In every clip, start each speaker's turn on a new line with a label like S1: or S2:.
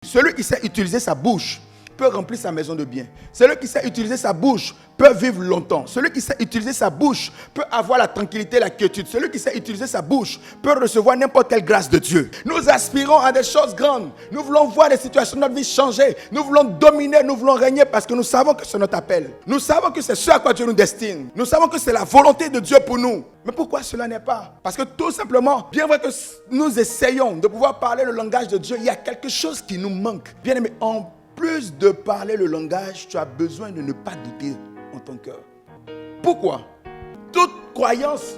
S1: celui qui sait utiliser sa bouche peut remplir sa maison de biens. Celui qui sait utiliser sa bouche peut vivre longtemps. Celui qui sait utiliser sa bouche peut avoir la tranquillité, la quiétude. Celui qui sait utiliser sa bouche peut recevoir n'importe quelle grâce de Dieu. Nous aspirons à des choses grandes. Nous voulons voir les situations de notre vie changer. Nous voulons dominer, nous voulons régner parce que nous savons que c'est notre appel. Nous savons que c'est ce à quoi Dieu nous destine. Nous savons que c'est la volonté de Dieu pour nous. Mais pourquoi cela n'est pas? Parce que tout simplement, bien vrai que nous essayons de pouvoir parler le langage de Dieu, il y a quelque chose qui nous manque. Bien aimé, en plus de parler le langage, tu as besoin de ne pas douter en ton cœur. Pourquoi? Toute croyance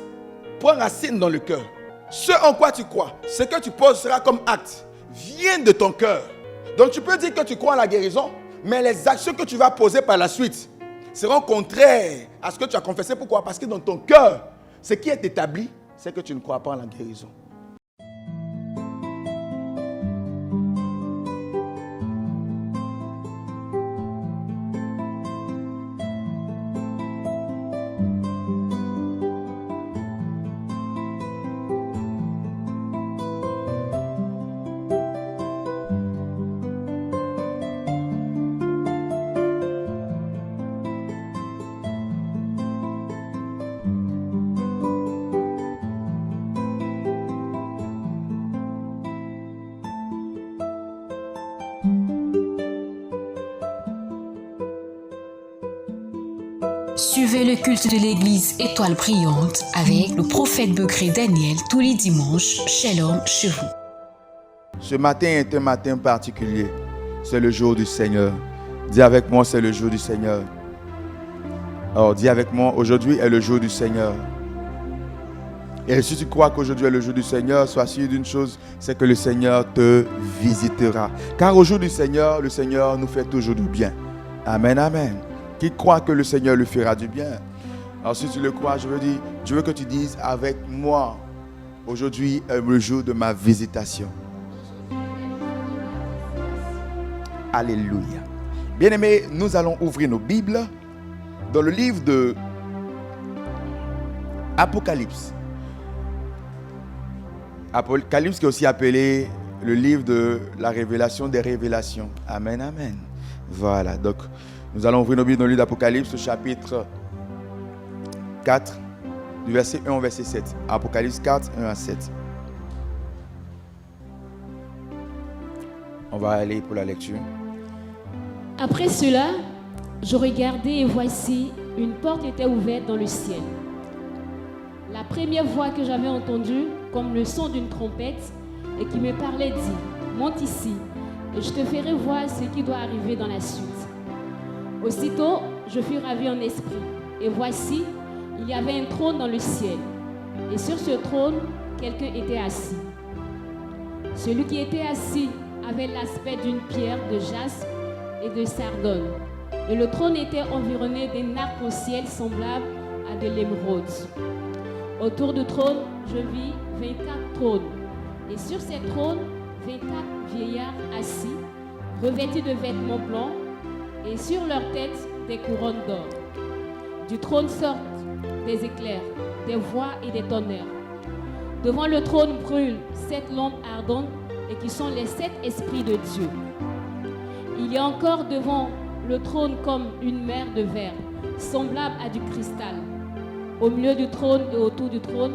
S1: prend racine dans le cœur. Ce en quoi tu crois, ce que tu poseras comme acte, vient de ton cœur. Donc tu peux dire que tu crois en la guérison, mais les actions que tu vas poser par la suite seront contraires à ce que tu as confessé. Pourquoi? Parce que dans ton cœur, ce qui est établi, c'est que tu ne crois pas en la guérison.
S2: Suivez le culte de l'église Étoile Brillante avec le prophète Becré Daniel tous les dimanches. Shalom chez vous.
S1: Ce matin est un matin particulier. C'est le jour du Seigneur. Dis avec moi, c'est le jour du Seigneur. Alors, dis avec moi, aujourd'hui est le jour du Seigneur. Et si tu crois qu'aujourd'hui est le jour du Seigneur, sois sûr d'une chose, c'est que le Seigneur te visitera. Car au jour du Seigneur, le Seigneur nous fait toujours du bien. Amen, amen. Qui croit que le Seigneur lui fera du bien? Alors si tu le crois, je veux que tu dises avec moi, aujourd'hui est le jour de ma visitation. Alléluia. Bien-aimés, nous allons ouvrir nos Bibles dans le livre de Apocalypse. Apocalypse qui est aussi appelé le livre de la révélation des révélations. Amen, amen. Voilà, donc nous allons ouvrir nos Bibles dans le livre d'Apocalypse, chapitre 4, du verset 1 au verset 7. Apocalypse 4, 1 à 7. On va aller pour la lecture.
S3: Après cela, je regardai et voici, une porte était ouverte dans le ciel. La première voix que j'avais entendue, comme le son d'une trompette, et qui me parlait dit, monte ici, et je te ferai voir ce qui doit arriver dans la suite. Aussitôt, je fus ravi en esprit, et voici, il y avait un trône dans le ciel, et sur ce trône, quelqu'un était assis. Celui qui était assis avait l'aspect d'une pierre de jaspe et de sardone, et le trône était environné d'un arc-en-ciel semblable à de l'émeraude. Autour du trône, je vis 24 trônes, et sur ces trônes, 24 vieillards assis, revêtus de vêtements blancs, et sur leur tête des couronnes d'or. Du trône sortent des éclairs, des voix et des tonnerres. Devant le trône brûlent 7 lampes ardentes et qui sont les 7 esprits de Dieu. Il y a encore devant le trône comme une mer de verre, semblable à du cristal. Au milieu du trône et autour du trône,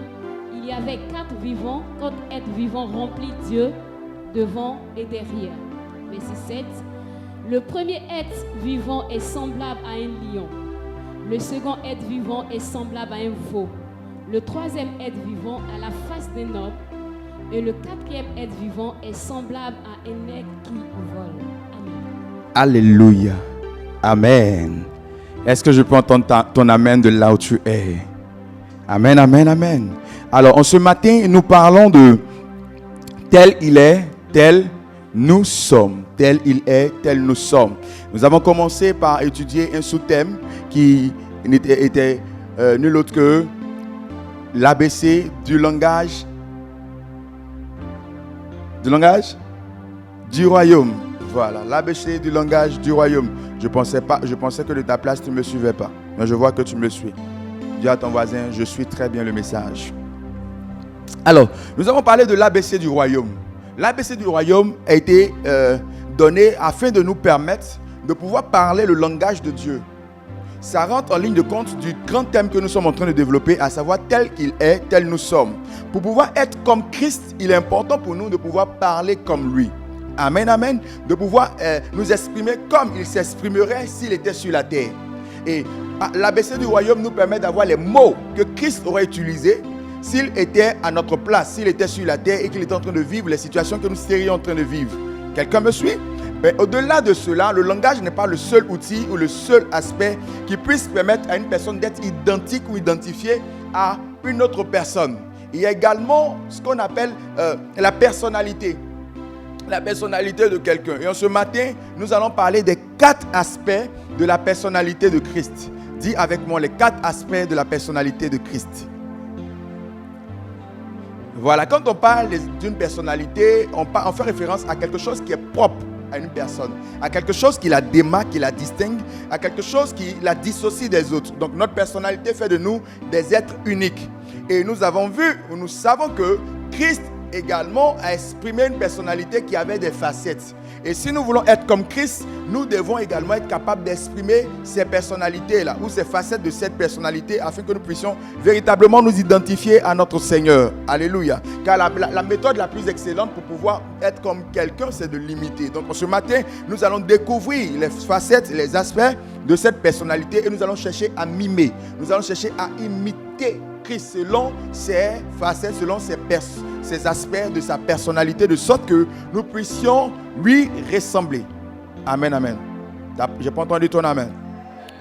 S3: il y avait 4 vivants, 4 êtres vivants remplis de Dieu, devant et derrière. Verset 7. Le premier être vivant est semblable à un lion. Le second être vivant est semblable à un veau. Le troisième être vivant a la face d'un homme. Et le quatrième être vivant est semblable à un aigle qui vole. Amen.
S1: Alléluia. Amen. Est-ce que je peux entendre ton amen de là où tu es? Amen, amen, amen. Alors, en ce matin, nous parlons de tel il est, tel nous sommes. Tel il est, tel nous sommes. Nous avons commencé par étudier un sous-thème qui était nul autre que l'ABC du langage du royaume. Voilà, l'ABC du langage du royaume. Je pensais que de ta place tu ne me suivais pas. Mais je vois que tu me suis. Dis à ton voisin, je suis très bien le message. Alors, nous avons parlé de l'ABC du royaume. L'ABC du royaume a été donné afin de nous permettre de pouvoir parler le langage de Dieu. Ça rentre en ligne de compte du grand thème que nous sommes en train de développer, à savoir tel qu'il est, tel nous sommes. Pour pouvoir être comme Christ, il est important pour nous de pouvoir parler comme lui. Amen, amen. De pouvoir nous exprimer comme il s'exprimerait s'il était sur la terre. Et l'ABC du royaume nous permet d'avoir les mots que Christ aurait utilisés s'il était à notre place, s'il était sur la terre et qu'il était en train de vivre les situations que nous serions en train de vivre. Quelqu'un me suit? Mais au-delà de cela, le langage n'est pas le seul outil ou le seul aspect qui puisse permettre à une personne d'être identique ou identifiée à une autre personne. Il y a également ce qu'on appelle la personnalité. La personnalité de quelqu'un. Et en ce matin, nous allons parler des 4 aspects de la personnalité de Christ. Dis avec moi les 4 aspects de la personnalité de Christ. Voilà, quand on parle d'une personnalité, on fait référence à quelque chose qui est propre à une personne, à quelque chose qui la démarque, qui la distingue, à quelque chose qui la dissocie des autres. Donc notre personnalité fait de nous des êtres uniques. Et nous avons vu, nous savons que Christ également a exprimé une personnalité qui avait des facettes. Et si nous voulons être comme Christ, nous devons également être capables d'exprimer ces personnalités-là, ou ces facettes de cette personnalité, afin que nous puissions véritablement nous identifier à notre Seigneur. Alléluia. Car la méthode la plus excellente pour pouvoir être comme quelqu'un, c'est de l'imiter. Donc ce matin, nous allons découvrir les facettes, les aspects de cette personnalité, et nous allons chercher à mimer. Nous allons chercher à imiter Christ selon ses facettes, selon ses aspects de sa personnalité, de sorte que nous puissions lui ressembler. Amen, amen. Je n'ai pas entendu ton amen.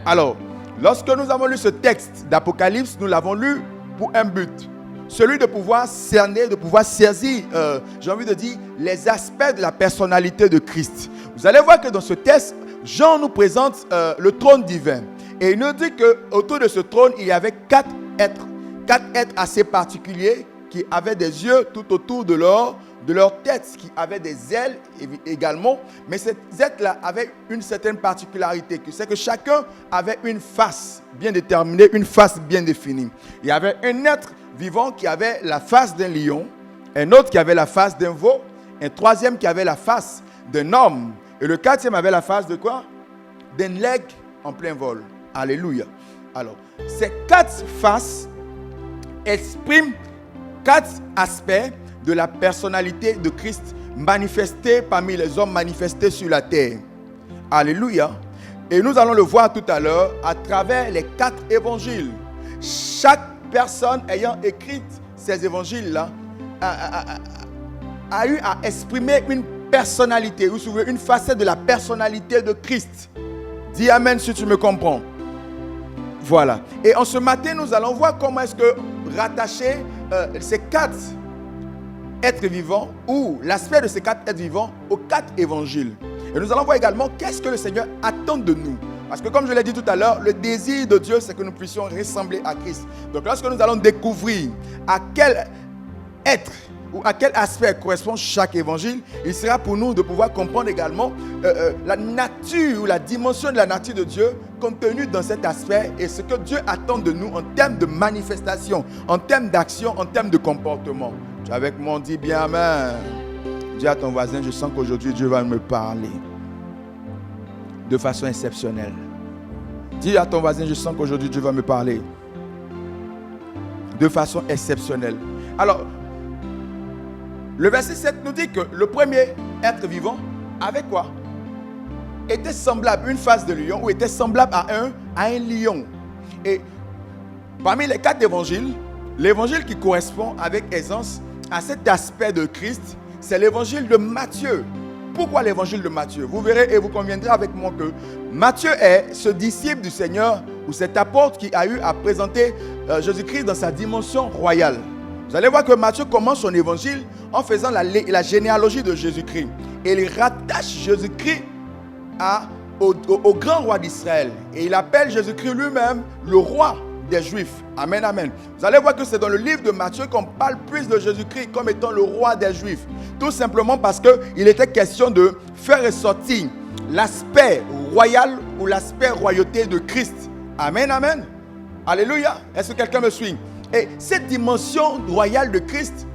S1: Alors, lorsque nous avons lu ce texte d'Apocalypse, nous l'avons lu pour un but. Celui de pouvoir cerner, de pouvoir saisir, j'ai envie de dire, les aspects de la personnalité de Christ. Vous allez voir que dans ce texte, Jean nous présente le trône divin. Et il nous dit qu'autour de ce trône, il y avait 4 êtres. 4 êtres assez particuliers qui avaient des yeux tout autour de leur tête, qui avaient des ailes également. Mais ces êtres-là avaient une certaine particularité, c'est que chacun avait une face bien déterminée, une face bien définie. Il y avait un être vivant qui avait la face d'un lion, un autre qui avait la face d'un veau, un troisième qui avait la face d'un homme, et le 4e avait la face de quoi? D'un aigle en plein vol. Alléluia. Alors, ces 4 faces exprime 4 aspects de la personnalité de Christ manifestée parmi les hommes, manifestés sur la terre. Alléluia. Et nous allons le voir tout à l'heure à travers les 4 évangiles. Chaque personne ayant écrit ces évangiles-là a eu à exprimer une personnalité, ou souvent une facette de la personnalité de Christ. Dis amen si tu me comprends. Voilà. Et en ce matin, nous allons voir comment est-ce que rattacher ces 4 êtres vivants, ou l'aspect de ces 4 êtres vivants aux 4 évangiles. Et nous allons voir également qu'est-ce que le Seigneur attend de nous. Parce que comme je l'ai dit tout à l'heure, le désir de Dieu, c'est que nous puissions ressembler à Christ. Donc lorsque nous allons découvrir à quel être ou à quel aspect correspond chaque évangile, il sera pour nous de pouvoir comprendre également la nature ou la dimension de la nature de Dieu contenue dans cet aspect et ce que Dieu attend de nous en termes de manifestation, en termes d'action, en termes de comportement. Tu es avec moi, on dit bien amen. Dis à ton voisin, je sens qu'aujourd'hui Dieu va me parler de façon exceptionnelle. Dis à ton voisin, je sens qu'aujourd'hui Dieu va me parler de façon exceptionnelle. Alors, le verset 7 nous dit que le premier être vivant avait quoi? Était semblable, une face de lion, ou était semblable à un lion. Et parmi les 4 évangiles, l'évangile qui correspond avec aisance à cet aspect de Christ, c'est l'évangile de Matthieu. Pourquoi l'évangile de Matthieu? Vous verrez et vous conviendrez avec moi que Matthieu est ce disciple du Seigneur, ou cet apôtre qui a eu à présenter Jésus-Christ dans sa dimension royale. Vous allez voir que Matthieu commence son évangile en faisant la généalogie de Jésus-Christ. Et il rattache Jésus-Christ au grand roi d'Israël. Et il appelle Jésus-Christ lui-même le roi des Juifs. Amen, amen. Vous allez voir que c'est dans le livre de Matthieu qu'on parle plus de Jésus-Christ comme étant le roi des Juifs. Tout simplement parce qu'il était question de faire ressortir l'aspect royal ou l'aspect royauté de Christ. Amen, amen. Alléluia. Est-ce que quelqu'un me suit? Et cette dimension royale de Christ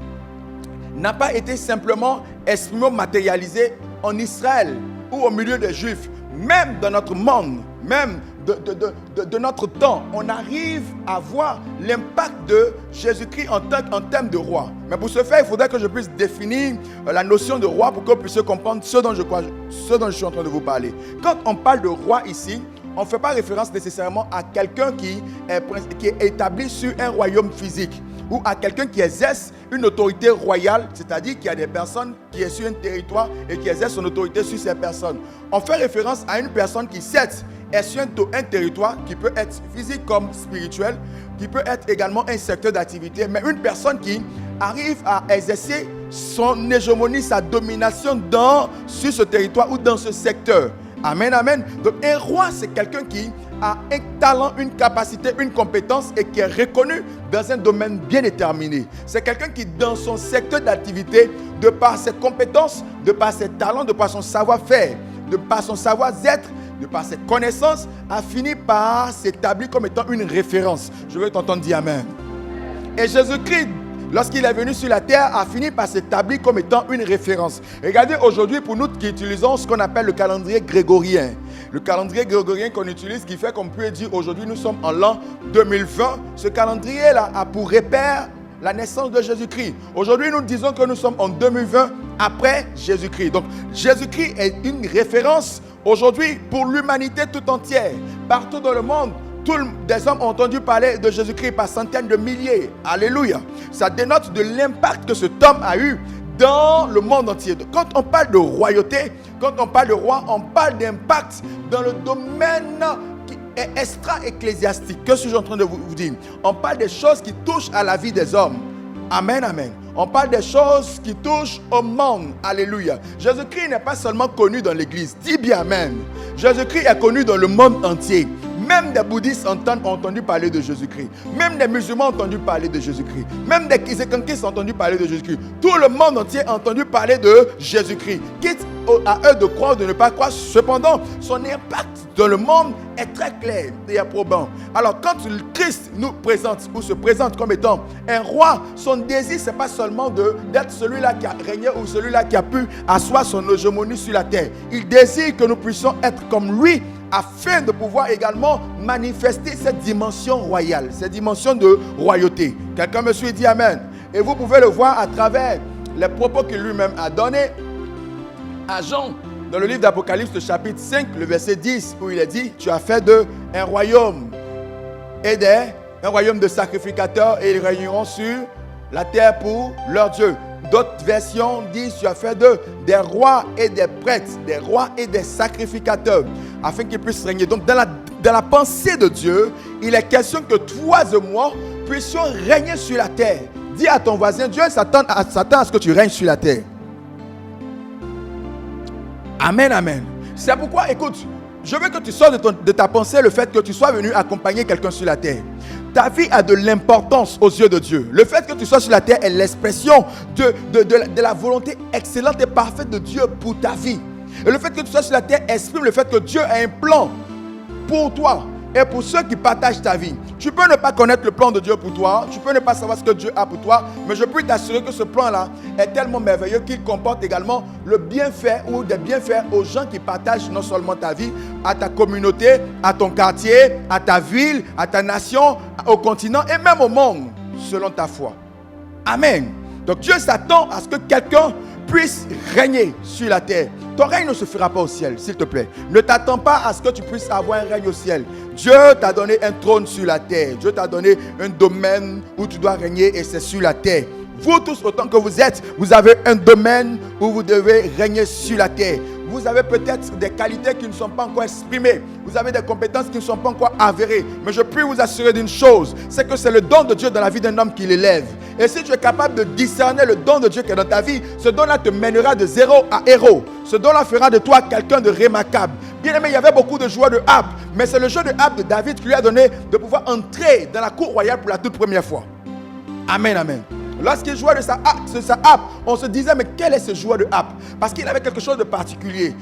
S1: n'a pas été simplement exprimée, matérialisée en Israël. ou au milieu des Juifs, même dans notre monde, même de notre temps, on arrive à voir l'impact de Jésus-Christ en termes de roi. Mais pour ce faire, il faudrait que je puisse définir la notion de roi pour que vous puissiez comprendre ce dont je suis en train de vous parler. Quand on parle de roi ici, on ne fait pas référence nécessairement à quelqu'un qui est établi sur un royaume physique ou à quelqu'un qui exerce une autorité royale, c'est-à-dire qu'il y a des personnes qui sont sur un territoire et qui exercent son autorité sur ces personnes. On fait référence à une personne qui, certes, est sur un territoire qui peut être physique comme spirituel, qui peut être également un secteur d'activité, mais une personne qui arrive à exercer son hégémonie, sa domination sur ce territoire ou dans ce secteur. Amen, amen. Donc un roi, c'est quelqu'un qui a un talent, une capacité, une compétence et qui est reconnu dans un domaine bien déterminé. C'est quelqu'un qui, dans son secteur d'activité, de par ses compétences, de par ses talents, de par son savoir-faire, de par son savoir-être, de par ses connaissances, a fini par s'établir comme étant une référence. Je veux t'entendre dire amen. Et Jésus-Christ, lorsqu'il est venu sur la terre, a fini par s'établir comme étant une référence. Regardez aujourd'hui, pour nous qui utilisons ce qu'on appelle le calendrier grégorien. Le calendrier grégorien qu'on utilise, qui fait qu'on peut dire aujourd'hui nous sommes en l'an 2020. Ce calendrier-là a pour repère la naissance de Jésus-Christ. Aujourd'hui, nous disons que nous sommes en 2020 après Jésus-Christ. Donc, Jésus-Christ est une référence aujourd'hui pour l'humanité tout entière. Partout dans le monde, des hommes ont entendu parler de Jésus-Christ par centaines de milliers. Alléluia. Ça dénote de l'impact que cet homme a eu dans le monde entier. Quand on parle de royauté, quand on parle de roi, on parle d'impact dans le domaine qui est extra-ecclésiastique. Que suis-je en train de vous dire? On parle des choses qui touchent à la vie des hommes. Amen, amen. On parle des choses qui touchent au monde. Alléluia. Jésus-Christ n'est pas seulement connu dans l'église. Dis bien amen. Jésus-Christ est connu dans le monde entier. Même des bouddhistes ont entendu parler de Jésus-Christ. Même des musulmans ont entendu parler de Jésus-Christ. Même des kisékankis ont entendu parler de Jésus-Christ. Tout le monde entier a entendu parler de Jésus-Christ. Quitte à eux de croire ou de ne pas croire. Cependant, son impact dans le monde est très clair et probant. Alors, quand le Christ nous présente ou se présente comme étant un roi, son désir, ce n'est pas seulement d'être celui-là qui a régné ou celui-là qui a pu asseoir son hégémonie sur la terre. Il désire que nous puissions être comme lui, afin de pouvoir également manifester cette dimension royale, cette dimension de royauté. Quelqu'un me suit, dit amen. Et vous pouvez le voir à travers les propos qu'il lui-même a donnés à Jean, dans le livre d'Apocalypse, chapitre 5, le verset 10, où il est dit, tu as fait d'eux un royaume un royaume de sacrificateurs, et ils régneront sur la terre pour leur Dieu. D'autres versions disent, tu as fait d'eux des rois et des prêtres, des rois et des sacrificateurs, afin qu'ils puissent régner. Donc dans la pensée de Dieu, il est question que toi et moi puissions régner sur la terre. Dis à ton voisin, Dieu s'attend à ce que tu règnes sur la terre. Amen, amen. C'est pourquoi, écoute, je veux que tu sortes de ta pensée le fait que tu sois venu accompagner quelqu'un sur la terre. Ta vie a de l'importance aux yeux de Dieu. Le fait que tu sois sur la terre est l'expression de la volonté excellente et parfaite de Dieu pour ta vie. Et le fait que tu sois sur la terre exprime le fait que Dieu a un plan pour toi et pour ceux qui partagent ta vie. Tu peux ne pas connaître le plan de Dieu pour toi, tu peux ne pas savoir ce que Dieu a pour toi, mais je peux t'assurer que ce plan-là est tellement merveilleux qu'il comporte également le bienfait ou des bienfaits aux gens qui partagent non seulement ta vie, à ta communauté, à ton quartier, à ta ville, à ta nation, au continent et même au monde, selon ta foi. Amen. Donc Dieu s'attend à ce que quelqu'un puisse régner sur la terre. Ton règne ne se fera pas au ciel, s'il te plaît. Ne t'attends pas à ce que tu puisses avoir un règne au ciel. Dieu t'a donné un trône sur la terre. Dieu t'a donné un domaine où tu dois régner et c'est sur la terre. Vous tous, autant que vous êtes, vous avez un domaine où vous devez régner sur la terre. Vous avez peut-être des qualités qui ne sont pas encore exprimées. Vous avez des compétences qui ne sont pas encore avérées. Mais je puis vous assurer d'une chose, c'est que c'est le don de Dieu dans la vie d'un homme qui l'élève. Et si tu es capable de discerner le don de Dieu qui est dans ta vie, ce don-là te mènera de zéro à héros. Ce don-là fera de toi quelqu'un de remarquable. Bien aimé, il y avait beaucoup de joueurs de harpe, mais c'est le jeu de harpe de David qui lui a donné de pouvoir entrer dans la cour royale pour la toute première fois. Amen, amen. Lorsqu'il jouait de sa harpe, on se disait, mais quel est ce joueur de harpe? Parce qu'il avait quelque chose de particulier.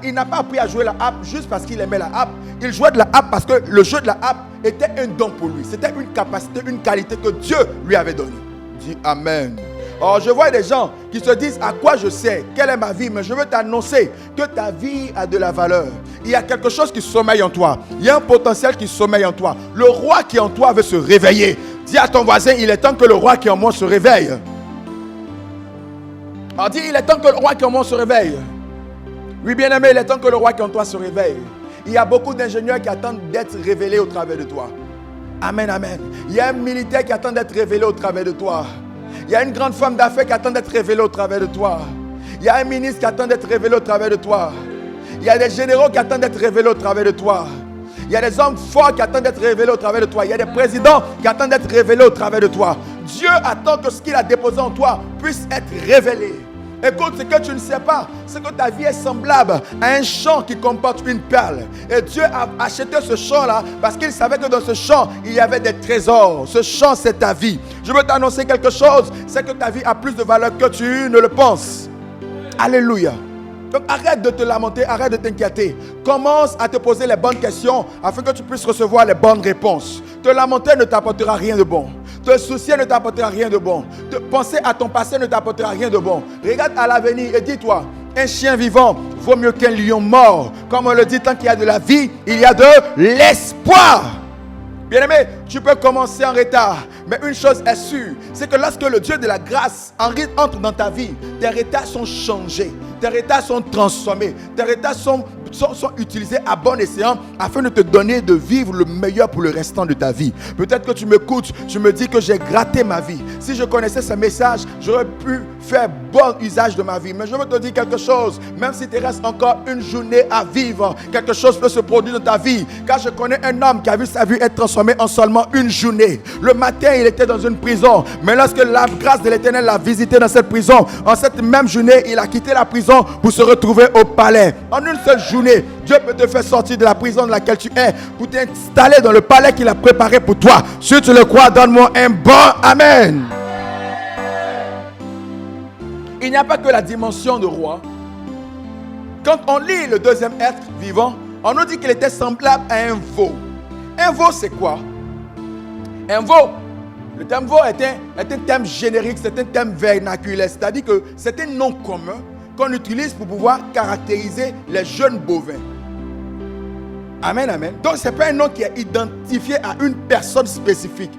S1: Il n'a pas appris à jouer la harpe juste parce qu'il aimait la harpe. Il jouait de la harpe parce que le jeu de la harpe était un don pour lui. C'était une capacité, une qualité que Dieu lui avait donnée. Dis amen. Oh, je vois des gens qui se disent à quoi je sais, quelle est ma vie, mais je veux t'annoncer que ta vie a de la valeur. Il y a quelque chose qui sommeille en toi. Il y a un potentiel qui sommeille en toi. Le roi qui est en toi veut se réveiller. Dis à ton voisin, il est temps que le roi qui est en moi se réveille. Alors dis, il est temps que le roi qui est en moi se réveille. Oui, bien-aimé, il est temps que le roi qui est en toi se réveille. Il y a beaucoup d'ingénieurs qui attendent d'être révélés au travers de toi. Amen, amen. Il y a un militaire qui attend d'être révélé au travers de toi. Il y a une grande femme d'affaires qui attend d'être révélée au travers de toi. Il y a un ministre qui attend d'être révélé au travers de toi. Il y a des généraux qui attendent d'être révélés au travers de toi. Il y a des hommes forts qui attendent d'être révélés au travers de toi. Il y a des présidents qui attendent d'être révélés au travers de toi. Dieu attend que ce qu'il a déposé en toi puisse être révélé. Écoute, ce que tu ne sais pas, c'est que ta vie est semblable à un champ qui comporte une perle. Et Dieu a acheté ce champ-là parce qu'il savait que dans ce champ, il y avait des trésors. Ce champ, c'est ta vie. Je veux t'annoncer quelque chose, c'est que ta vie a plus de valeur que tu ne le penses. Alléluia. Donc arrête de te lamenter, arrête de t'inquiéter. Commence à te poser les bonnes questions afin que tu puisses recevoir les bonnes réponses. Te lamenter ne t'apportera rien de bon. Te soucier ne t'apportera rien de bon. Te penser à ton passé ne t'apportera rien de bon. Regarde à l'avenir et dis-toi, un chien vivant vaut mieux qu'un lion mort. Comme on le dit, tant qu'il y a de la vie, il y a de l'espoir. Bien-aimé, tu peux commencer en retard, mais une chose est sûre, c'est que lorsque le Dieu de la grâce entre dans ta vie, tes retards sont changés, tes retards sont transformés, tes retards sont utilisés à bon escient afin de te donner de vivre le meilleur pour le restant de ta vie. Peut-être que tu m'écoutes, tu me dis que j'ai gratté ma vie. Si je connaissais ce message, j'aurais pu faire bon usage de ma vie. Mais je veux te dire quelque chose, même si il reste encore une journée à vivre, quelque chose peut se produire dans ta vie. Car je connais un homme qui a vu sa vie être transformée en seulement une journée. Le matin, il était dans une prison, mais lorsque la grâce de l'Éternel l'a visité dans cette prison, en cette même journée, il a quitté la prison pour se retrouver au palais. En une seule journée, Dieu peut te faire sortir de la prison dans laquelle tu es pour t'installer dans le palais qu'il a préparé pour toi. Si tu le crois, donne-moi un bon amen. Il n'y a pas que la dimension de roi. Quand on lit le deuxième être vivant, on nous dit qu'il était semblable à un veau. Un veau, c'est quoi? Un veau, le terme veau est un terme générique, c'est un terme vernaculaire, c'est-à-dire que c'est un nom commun qu'on utilise pour pouvoir caractériser les jeunes bovins. Amen, amen. Donc, ce n'est pas un nom qui est identifié à une personne spécifique.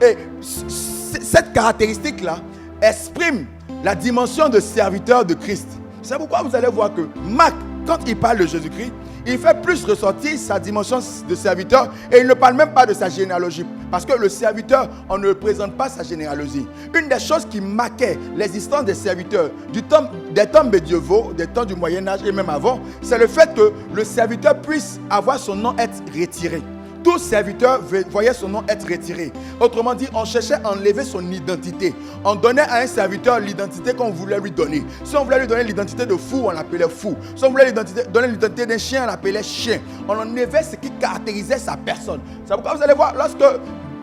S1: Et cette caractéristique-là exprime la dimension de serviteur de Christ. C'est pourquoi vous allez voir que Marc, quand il parle de Jésus-Christ, il fait plus ressortir sa dimension de serviteur et il ne parle même pas de sa généalogie. Parce que le serviteur, on ne présente pas sa généalogie. Une des choses qui marquait l'existence des serviteurs des temps médiévaux, des temps du Moyen-Âge et même avant, c'est le fait que le serviteur puisse avoir son nom être retiré. Tout serviteur voyait son nom être retiré. Autrement dit, on cherchait à enlever son identité. On donnait à un serviteur l'identité qu'on voulait lui donner. Si on voulait lui donner l'identité de fou, on l'appelait fou. Si on voulait donner l'identité d'un chien, on l'appelait chien. On enlevait ce qui caractérisait sa personne. C'est pourquoi vous allez voir, lorsque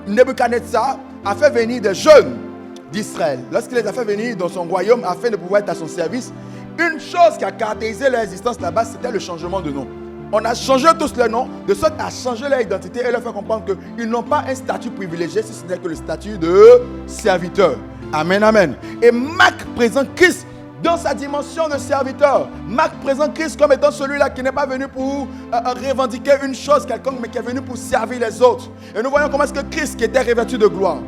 S1: Nebuchadnezzar a fait venir des jeunes d'Israël, lorsqu'il les a fait venir dans son royaume afin de pouvoir être à son service, une chose qui a caractérisé leur existence là-bas, c'était le changement de nom. On a changé tous leurs noms, de sorte à changer leur identité et leur faire comprendre qu'ils n'ont pas un statut privilégié, si ce n'est que le statut de serviteur. Amen, amen. Et Marc présente Christ dans sa dimension de serviteur. Marc présente Christ comme étant celui-là qui n'est pas venu pour revendiquer une chose quelconque, mais qui est venu pour servir les autres. Et nous voyons comment est-ce que Christ, qui était revêtu de gloire,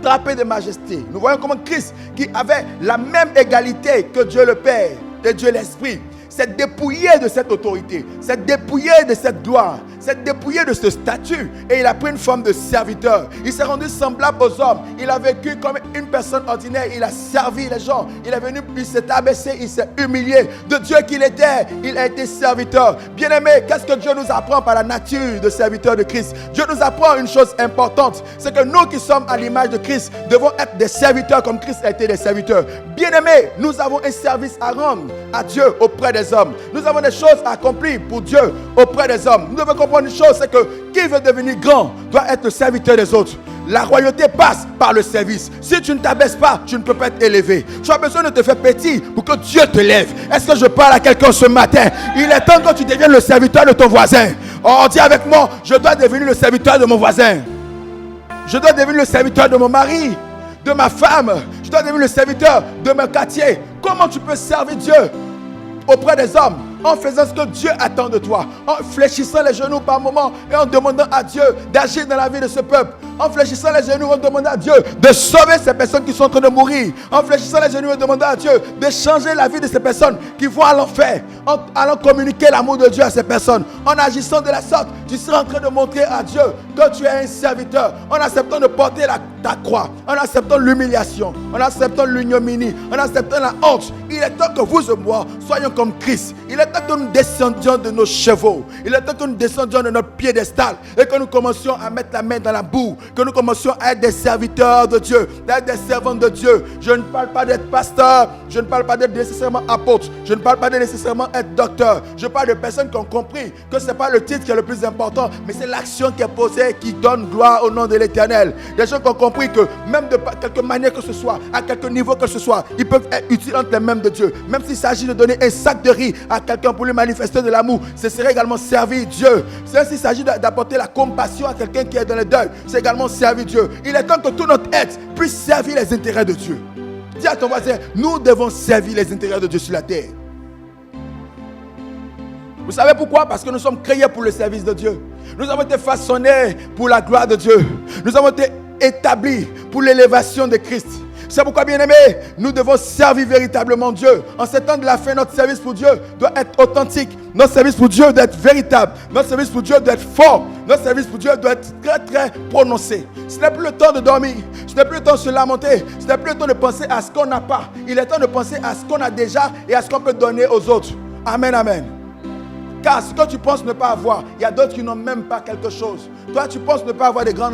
S1: drapé de majesté, nous voyons comment Christ, qui avait la même égalité que Dieu le Père et Dieu l'Esprit, s'est dépouillé de cette autorité, s'est dépouillé de cette gloire, s'est dépouillé de ce statut et il a pris une forme de serviteur. Il s'est rendu semblable aux hommes. Il a vécu comme une personne ordinaire. Il a servi les gens. Il est venu, il s'est abaissé, il s'est humilié. De Dieu qu'il était, il a été serviteur. Bien-aimé, qu'est-ce que Dieu nous apprend par la nature de serviteur de Christ? Dieu nous apprend une chose importante, c'est que nous qui sommes à l'image de Christ devons être des serviteurs comme Christ a été des serviteurs. Bien-aimé, nous avons un service à rendre à Dieu auprès des hommes. Nous avons des choses à accomplir pour Dieu auprès des hommes. Nous devons comprendre une chose, c'est que qui veut devenir grand doit être le serviteur des autres. La royauté passe par le service. Si tu ne t'abaisses pas, tu ne peux pas être élevé. Tu as besoin de te faire petit pour que Dieu te lève. Est-ce que je parle à quelqu'un ce matin? Il est temps que tu deviennes le serviteur de ton voisin. Oh, dis avec moi, je dois devenir le serviteur de mon voisin. Je dois devenir le serviteur de mon mari, de ma femme. Je dois devenir le serviteur de mon quartier. Comment tu peux servir Dieu auprès des hommes? En faisant ce que Dieu attend de toi, en fléchissant les genoux par moment et en demandant à Dieu d'agir dans la vie de ce peuple, en fléchissant les genoux, en demandant à Dieu de sauver ces personnes qui sont en train de mourir, en fléchissant les genoux, en demandant à Dieu de changer la vie de ces personnes qui vont à l'enfer, en allant communiquer l'amour de Dieu à ces personnes. En agissant de la sorte, tu seras en train de montrer à Dieu que tu es un serviteur, en acceptant de porter ta croix, en acceptant l'humiliation, en acceptant l'ignominie, en acceptant la honte. Il est temps que vous et moi soyons comme Christ. Il est temps que nous descendions de nos chevaux. Il est temps que nous descendions de notre piédestal et que nous commencions à mettre la main dans la boue, que nous commencions à être des serviteurs de Dieu, d'être des servants de Dieu. Je ne parle pas d'être pasteur, je ne parle pas d'être nécessairement apôtre, je ne parle pas de nécessairement être docteur. Je parle de personnes qui ont compris que ce n'est pas le titre qui est le plus important, mais c'est l'action qui est posée qui donne gloire au nom de l'Éternel. Des gens qui ont compris que même de quelque manière que ce soit, à quelque niveau que ce soit, ils peuvent être utiles entre les mains de Dieu. Même s'il s'agit de donner un sac de riz à quelqu'un pour lui manifester de l'amour, ce serait également servir Dieu. S'il s'agit d'apporter la compassion à quelqu'un qui est dans le deuil, c'est également servir Dieu. Il est temps que tout notre être puisse servir les intérêts de Dieu. Dis à ton voisin, nous devons servir les intérêts de Dieu sur la terre. Vous savez pourquoi? Parce que nous sommes créés pour le service de Dieu. Nous avons été façonnés pour la gloire de Dieu. Nous avons été établis pour l'élévation de Christ. C'est pourquoi, bien-aimés, nous devons servir véritablement Dieu. En ces temps de la fin, notre service pour Dieu doit être authentique. Notre service pour Dieu doit être véritable. Notre service pour Dieu doit être fort. Notre service pour Dieu doit être très, très prononcé. Ce n'est plus le temps de dormir. Ce n'est plus le temps de se lamenter. Ce n'est plus le temps de penser à ce qu'on n'a pas. Il est temps de penser à ce qu'on a déjà et à ce qu'on peut donner aux autres. Amen, amen. Car ce que tu penses ne pas avoir, il y a d'autres qui n'ont même pas quelque chose. Toi, tu penses ne pas avoir de grands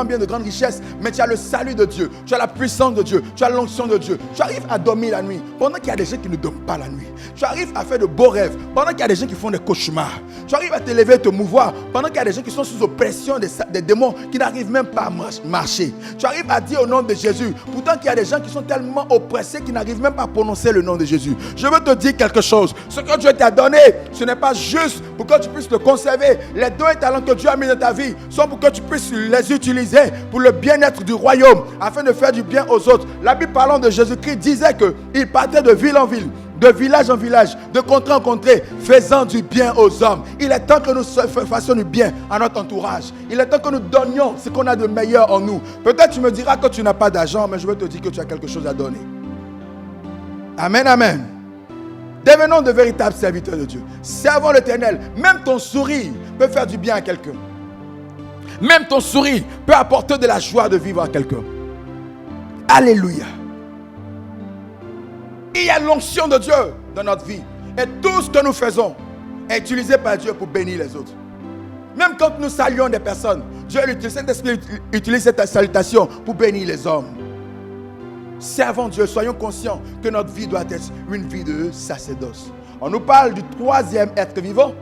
S1: biens, de grandes richesses, mais tu as le salut de Dieu, tu as la puissance de Dieu, tu as l'onction de Dieu. Tu arrives à dormir la nuit, pendant qu'il y a des gens qui ne dorment pas la nuit. Tu arrives à faire de beaux rêves, pendant qu'il y a des gens qui font des cauchemars. Tu arrives à te lever et te mouvoir, pendant qu'il y a des gens qui sont sous oppression des démons, qui n'arrivent même pas à marcher. Tu arrives à dire au nom de Jésus, pourtant qu'il y a des gens qui sont tellement oppressés, qui n'arrivent même pas à prononcer le nom de Jésus. Je veux te dire quelque chose, ce que Dieu t'a donné, ce n'est pas juste pour que tu puisses le conserver. Les dons et talents que Dieu a mis dans ta vie sont pour que tu puisses les utiliser pour le bien-être du royaume, afin de faire du bien aux autres. La Bible parlant de Jésus-Christ disait qu'il partait de ville en ville, de village en village, de contrée en contrée, faisant du bien aux hommes. Il est temps que nous fassions du bien à notre entourage. Il est temps que nous donnions ce qu'on a de meilleur en nous. Peut-être tu me diras que tu n'as pas d'argent, mais je veux te dire que tu as quelque chose à donner. Amen, amen. Devenons de véritables serviteurs de Dieu. Servons l'Éternel. Même ton sourire peut faire du bien à quelqu'un. Même ton sourire peut apporter de la joie de vivre à quelqu'un. Alléluia. Il y a l'onction de Dieu dans notre vie. Et tout ce que nous faisons est utilisé par Dieu pour bénir les autres. Même quand nous saluons des personnes, Dieu utilise cette salutation pour bénir les hommes. Servons Dieu, soyons conscients que notre vie doit être une vie de sacerdoce. On nous parle du troisième être vivant.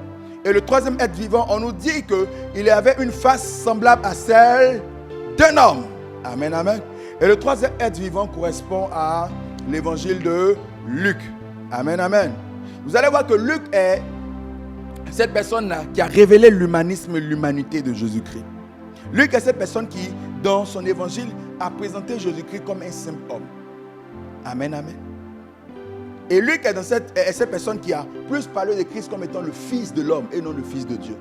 S1: Et le troisième être vivant, on nous dit qu'il avait une face semblable à celle d'un homme. Amen, amen. Et le troisième être vivant correspond à l'évangile de Luc. Amen, amen. Vous allez voir que Luc est cette personne-là qui a révélé l'humanisme et l'humanité de Jésus-Christ. Luc est cette personne qui, dans son évangile, a présenté Jésus-Christ comme un simple homme. Amen, amen. Et Luc est cette personne qui a plus parlé de Christ comme étant le Fils de l'homme et non le Fils de Dieu.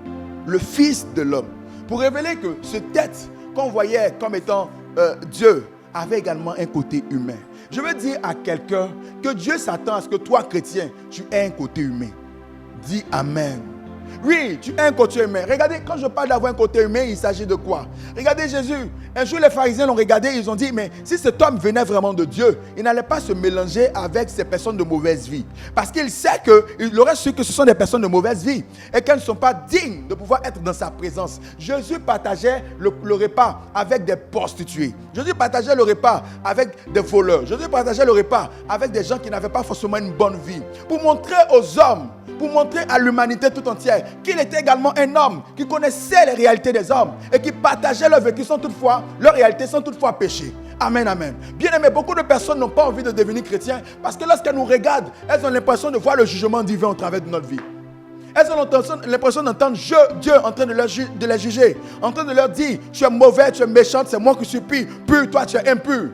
S1: Le Fils de l'homme. Pour révéler que ce tête qu'on voyait comme étant Dieu avait également un côté humain. Je veux dire à quelqu'un que Dieu s'attend à ce que toi, chrétien, tu aies un côté humain. Dis Amen. Oui, tu as un côté humain. Regardez, quand je parle d'avoir un côté humain, il s'agit de quoi? Regardez Jésus. Un jour, les pharisiens l'ont regardé, ils ont dit, mais si cet homme venait vraiment de Dieu, il n'allait pas se mélanger avec ces personnes de mauvaise vie. Parce qu'il sait qu'il aurait su que ce sont des personnes de mauvaise vie et qu'elles ne sont pas dignes de pouvoir être dans sa présence. Jésus partageait le repas avec des prostituées. Jésus partageait le repas avec des voleurs. Jésus partageait le repas avec des gens qui n'avaient pas forcément une bonne vie. Pour montrer aux hommes, pour montrer à l'humanité tout entière qu'il était également un homme qui connaissait les réalités des hommes et qui partageait leurs vécus leurs réalités sans toutefois péché. Amen, amen. Bien aimé, beaucoup de personnes n'ont pas envie de devenir chrétiens parce que lorsqu'elles nous regardent, elles ont l'impression de voir le jugement divin au travers de notre vie. Elles ont l'impression d'entendre Dieu en train de les juger, en train de leur dire, tu es mauvais, tu es méchante, c'est moi qui suis pur, toi tu es impur.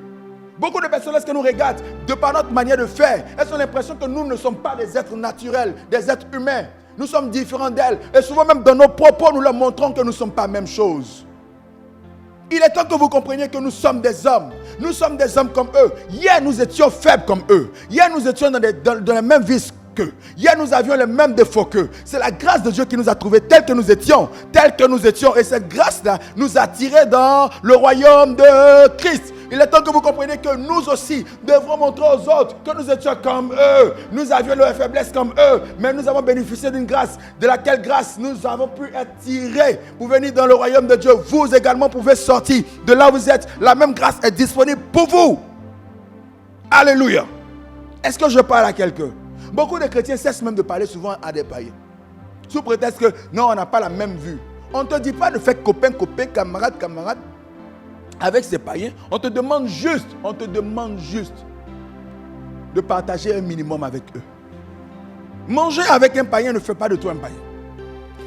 S1: Beaucoup de personnes, lorsqu'elles nous regardent, de par notre manière de faire, elles ont l'impression que nous ne sommes pas des êtres naturels, des êtres humains. Nous sommes différents d'elles. Et souvent même dans nos propos, nous leur montrons que nous ne sommes pas la même chose. Il est temps que vous compreniez que nous sommes des hommes. Nous sommes des hommes comme eux. Hier, nous étions faibles comme eux. Hier, nous étions dans les mêmes vices qu'eux. Hier, nous avions les mêmes défauts qu'eux. C'est la grâce de Dieu qui nous a trouvés tels que nous étions. Et cette grâce-là nous a tirés dans le royaume de Christ. Il est temps que vous compreniez que nous aussi devrons montrer aux autres que nous étions comme eux. Nous avions leurs faiblesses comme eux, mais nous avons bénéficié d'une grâce, de laquelle grâce nous avons pu être tirés pour venir dans le royaume de Dieu. Vous également pouvez sortir de là où vous êtes. La même grâce est disponible pour vous. Alléluia. Est-ce que je parle à quelqu'un? Beaucoup de chrétiens cessent même de parler souvent à des païens. Sous prétexte que non, on n'a pas la même vue. On ne te dit pas de faire copain, camarade, avec ces païens. On te demande juste de partager un minimum avec eux. Manger avec un païen ne fait pas de toi un païen.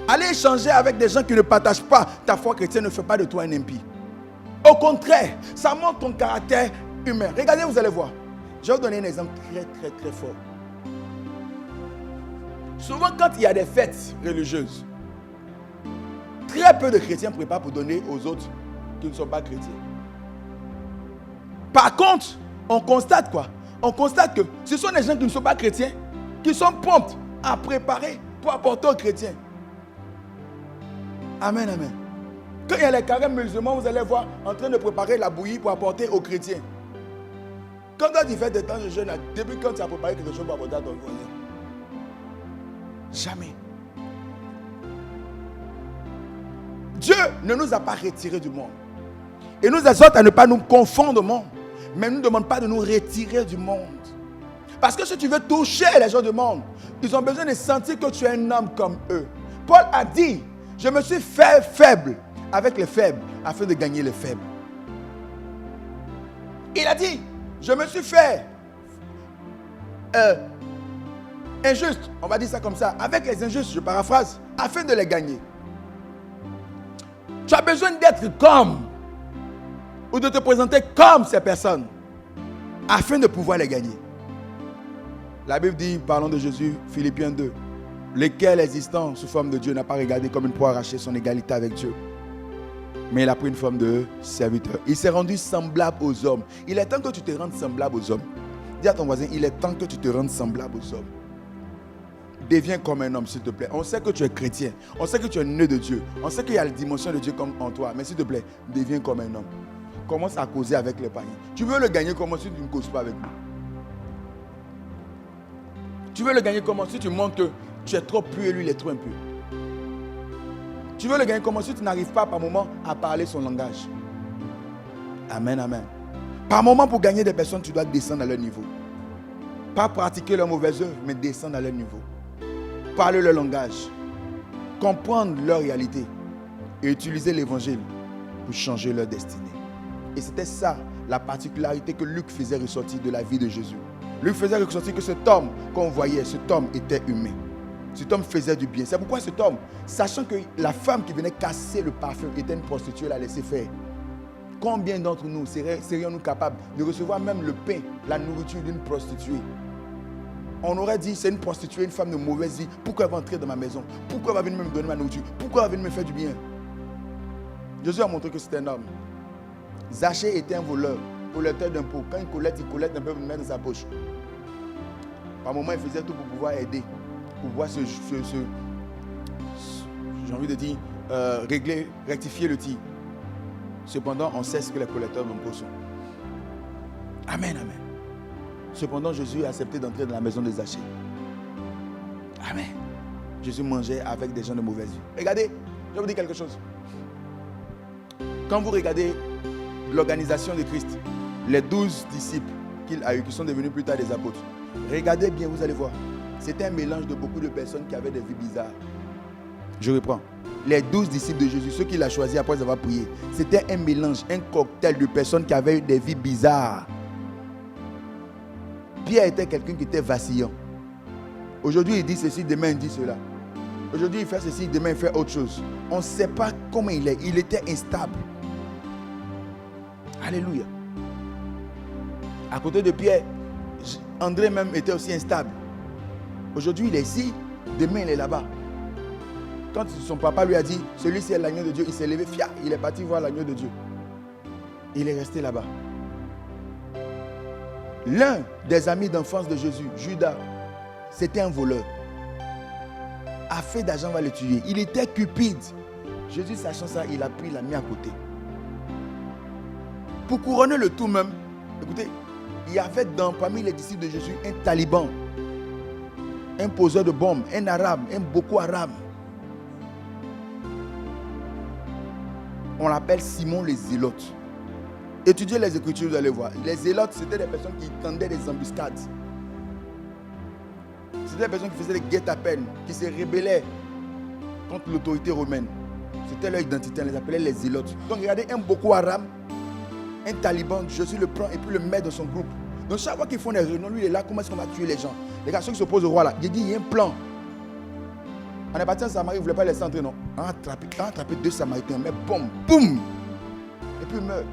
S1: Aller échanger avec des gens qui ne partagent pas ta foi chrétienne ne fait pas de toi un impie. Au contraire, ça montre ton caractère humain. Regardez, vous allez voir. Je vais vous donner un exemple très fort. Souvent, quand il y a des fêtes religieuses, très peu de chrétiens préparent pour donner aux autres qui ne sont pas chrétiens. Par contre, on constate quoi? On constate que ce sont des gens qui ne sont pas chrétiens qui sont prompts à préparer pour apporter aux chrétiens. Amen, amen. Quand il y a les carêmes musulmans, vous allez voir en train de préparer la bouillie pour apporter aux chrétiens. Quand tu fais des temps de jeûne, depuis quand tu as préparé quelque chose pour apporter à ton voisin? Jamais. Dieu ne nous a pas retirés du monde. Et nous exhorte à ne pas nous confondre au monde. Mais il ne nous demande pas de nous retirer du monde. Parce que si tu veux toucher les gens du monde, ils ont besoin de sentir que tu es un homme comme eux. Paul a dit, je me suis fait faible avec les faibles afin de gagner les faibles. Il a dit, je me suis fait injuste, on va dire ça comme ça, avec les injustes, je paraphrase, afin de les gagner. Tu as besoin d'être comme, ou de te présenter comme ces personnes, afin de pouvoir les gagner. La Bible dit, parlons de Jésus, Philippiens 2, lequel existant sous forme de Dieu n'a pas regardé comme une proie arracher son égalité avec Dieu, mais il a pris une forme de serviteur. Il s'est rendu semblable aux hommes. Il est temps que tu te rendes semblable aux hommes. Dis à ton voisin, il est temps que tu te rendes semblable aux hommes. Deviens comme un homme, s'il te plaît. On sait que tu es chrétien. On sait que tu es né de Dieu. On sait qu'il y a la dimension de Dieu comme en toi. Mais s'il te plaît, deviens comme un homme. Commence à causer avec les païens. Tu veux le gagner comment si tu ne causes pas avec lui? Tu veux le gagner comment si tu montres que tu es trop pur et lui il est trop impur? Tu veux le gagner comment si tu n'arrives pas par moment à parler son langage? Amen, amen. Par moment, pour gagner des personnes, tu dois descendre à leur niveau. Pas pratiquer leurs mauvaises œuvres, mais descendre à leur niveau. Parler leur langage. Comprendre leur réalité. Et utiliser l'évangile pour changer leur destinée. Et c'était ça, la particularité que Luc faisait ressortir de la vie de Jésus. Luc faisait ressortir que cet homme qu'on voyait, cet homme était humain. Cet homme faisait du bien. C'est pourquoi cet homme, sachant que la femme qui venait casser le parfum était une prostituée, l'a laissé faire. Combien d'entre nous serions-nous capables de recevoir même le pain, la nourriture d'une prostituée? On aurait dit, c'est une prostituée, une femme de mauvaise vie. Pourquoi elle va entrer dans ma maison? Pourquoi elle va venir me donner ma nourriture? Pourquoi elle va venir me faire du bien? Jésus a montré que c'était un homme. Zachée était un voleur, collecteur d'impôts. Quand il collecte un peu pour le mettre dans sa poche. Par moment, il faisait tout pour pouvoir aider, pour pouvoir j'ai envie de dire, rectifier le tir. Cependant, on sait ce que les collecteurs d'impôts sont. Amen, amen. Cependant, Jésus a accepté d'entrer dans la maison de Zachée. Amen. Jésus mangeait avec des gens de mauvaise vie. Regardez, je vais vous dire quelque chose. Quand vous regardez l'organisation de Christ, les 12 disciples qu'il a eu, qui sont devenus plus tard des apôtres, regardez bien, vous allez voir. C'était un mélange de beaucoup de personnes qui avaient des vies bizarres. Je reprends. Les 12 disciples de Jésus, ceux qu'il a choisis après avoir prié, c'était un mélange, un cocktail de personnes qui avaient eu des vies bizarres. Pierre était quelqu'un qui était vacillant. Aujourd'hui, il dit ceci, demain, il dit cela. Aujourd'hui, il fait ceci, demain, il fait autre chose. On ne sait pas comment il est. Il était instable. Alléluia. À côté de Pierre, André même était aussi instable. Aujourd'hui, il est ici, demain, il est là-bas. Quand son papa lui a dit, celui-ci est l'agneau de Dieu, il s'est levé, il est parti voir l'agneau de Dieu. Il est resté là-bas. L'un des amis d'enfance de Jésus, Judas, c'était un voleur. A fait d'argent va le tuer. Il était cupide. Jésus, sachant ça, il a pris, il l'a mis à côté. Pour couronner le tout même, écoutez, il y avait parmi les disciples de Jésus un taliban, un poseur de bombes, un arabe, un Boko Haram. On l'appelle Simon les Zélotes. Étudiez les Écritures, vous allez voir. Les Zélotes, c'était des personnes qui tendaient des embuscades. C'était des personnes qui faisaient des guet-apens, qui se rebellaient contre l'autorité romaine. C'était leur identité, on les appelait les Zélotes. Donc regardez, un Boko Haram, un taliban, Jésus le prend et puis le met dans son groupe. Donc chaque fois qu'ils font des réunions, lui il est là, comment est-ce qu'on va tuer les gens? Les gars, ceux qui s'opposent au roi là, il dit, il y a un plan. On est parti en Samarie, il ne voulait pas laisser entrer, non. On a attrapé 2 Samaritains, mais boum, boum. Et puis ils meurent.